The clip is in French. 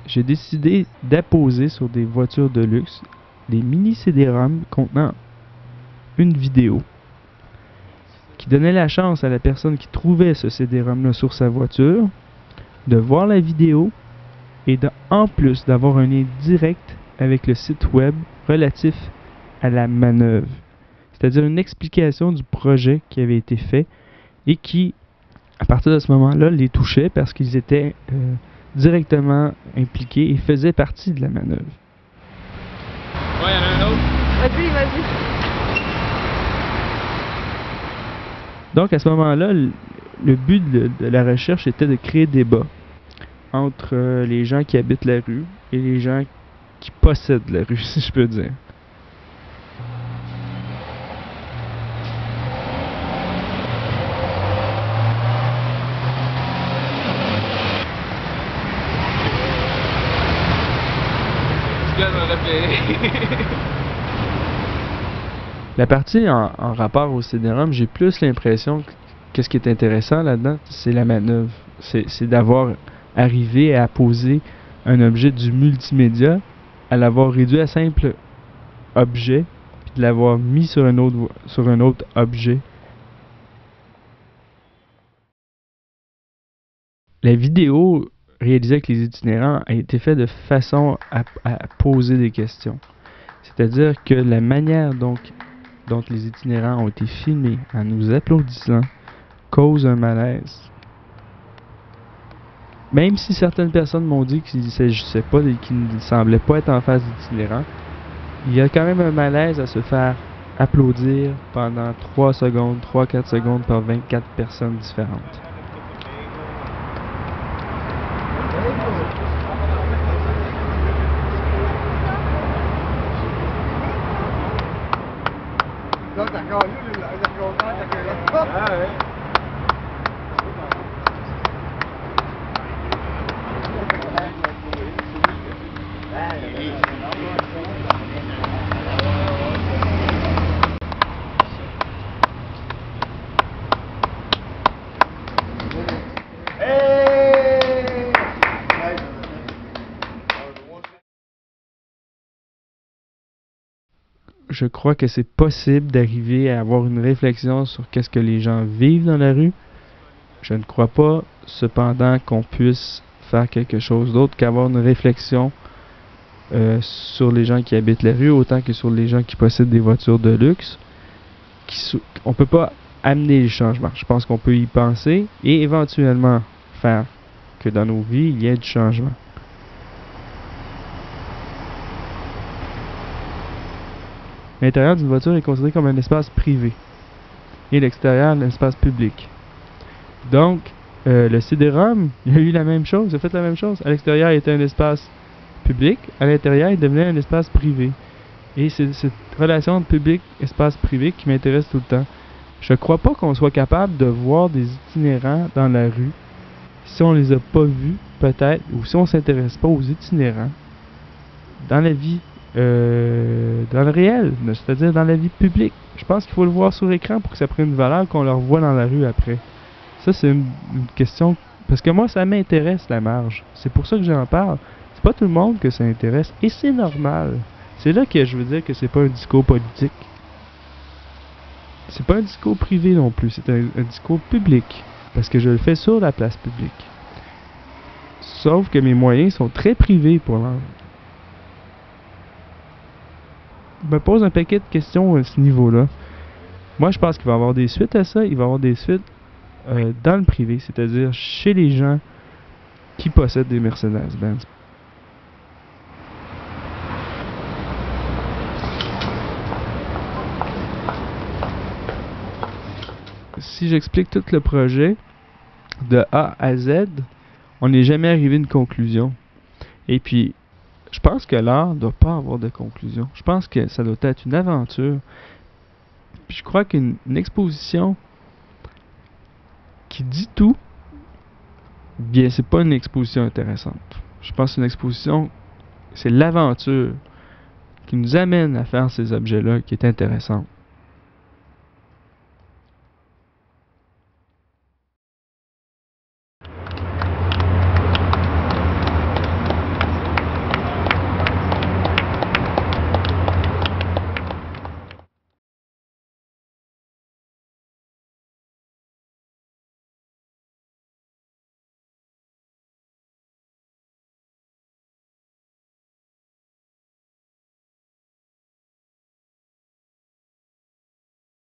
j'ai décidé d'apposer sur des voitures de luxe des mini CD-ROM contenant une vidéo qui donnait la chance à la personne qui trouvait ce CD-ROM-là sur sa voiture de voir la vidéo et en plus d'avoir un lien direct avec le site web relatif à la manœuvre. C'est-à-dire une explication du projet qui avait été fait et qui, à partir de ce moment-là, les touchait parce qu'ils étaient directement impliqués et faisaient partie de la manœuvre. Ouais, il y en a un autre. Vas-y, vas-y. Donc à ce moment-là, le but de la recherche était de créer débat entre les gens qui habitent la rue et les gens qui possèdent la rue, si je peux dire. Ce gars m'a repéré. La partie en rapport au CD-ROM, j'ai plus l'impression que ce qui est intéressant là-dedans, c'est la manœuvre. C'est d'avoir arrivé à poser un objet du multimédia, à l'avoir réduit à simple objet, puis de l'avoir mis sur un autre objet. La vidéo réalisée avec les itinérants a été faite de façon à poser des questions. C'est-à-dire que la manière dont les itinérants ont été filmés en nous applaudissant cause un malaise. Même si certaines personnes m'ont dit qu'il ne s'agissait pas, qu'ils ne semblaient pas être en face d'itinérants, il y a quand même un malaise à se faire applaudir pendant 3-4 secondes par 24 personnes différentes. Je crois que c'est possible d'arriver à avoir une réflexion sur qu'est-ce que les gens vivent dans la rue. Je ne crois pas, cependant, qu'on puisse faire quelque chose d'autre qu'avoir une réflexion sur les gens qui habitent la rue, autant que sur les gens qui possèdent des voitures de luxe. On ne peut pas amener le changement. Je pense qu'on peut y penser et éventuellement faire que dans nos vies, il y ait du changement. L'intérieur d'une voiture est considéré comme un espace privé et l'extérieur l'espace public. Donc, le CD-ROM, il a eu la même chose, il a fait la même chose. À l'extérieur, il était un espace public, à l'intérieur, il devenait un espace privé. Et c'est cette relation de public-espace privé qui m'intéresse tout le temps. Je crois pas qu'on soit capable de voir des itinérants dans la rue si on les a pas vus, peut-être, ou si on s'intéresse pas aux itinérants dans la vie. Dans le réel, c'est-à-dire dans la vie publique. Je pense qu'il faut le voir sur écran pour que ça prenne une valeur qu'on leur voit dans la rue après. Ça, c'est une question... Parce que moi, ça m'intéresse, la marge. C'est pour ça que j'en parle. C'est pas tout le monde que ça intéresse. Et c'est normal. C'est là que je veux dire que c'est pas un discours politique. C'est pas un discours privé non plus. C'est un discours public. Parce que je le fais sur la place publique. Sauf que mes moyens sont très privés pour l'heure. Je me pose un paquet de questions à ce niveau-là. Moi, je pense qu'il va y avoir des suites à ça. Il va y avoir des suites dans le privé, c'est-à-dire chez les gens qui possèdent des Mercedes-Benz. Si j'explique tout le projet de A à Z, on n'est jamais arrivé à une conclusion. Et puis, je pense que l'art ne doit pas avoir de conclusion. Je pense que ça doit être une aventure. Puis je crois qu'une exposition qui dit tout, bien, c'est pas une exposition intéressante. Je pense qu'une exposition, c'est l'aventure qui nous amène à faire ces objets-là qui est intéressante.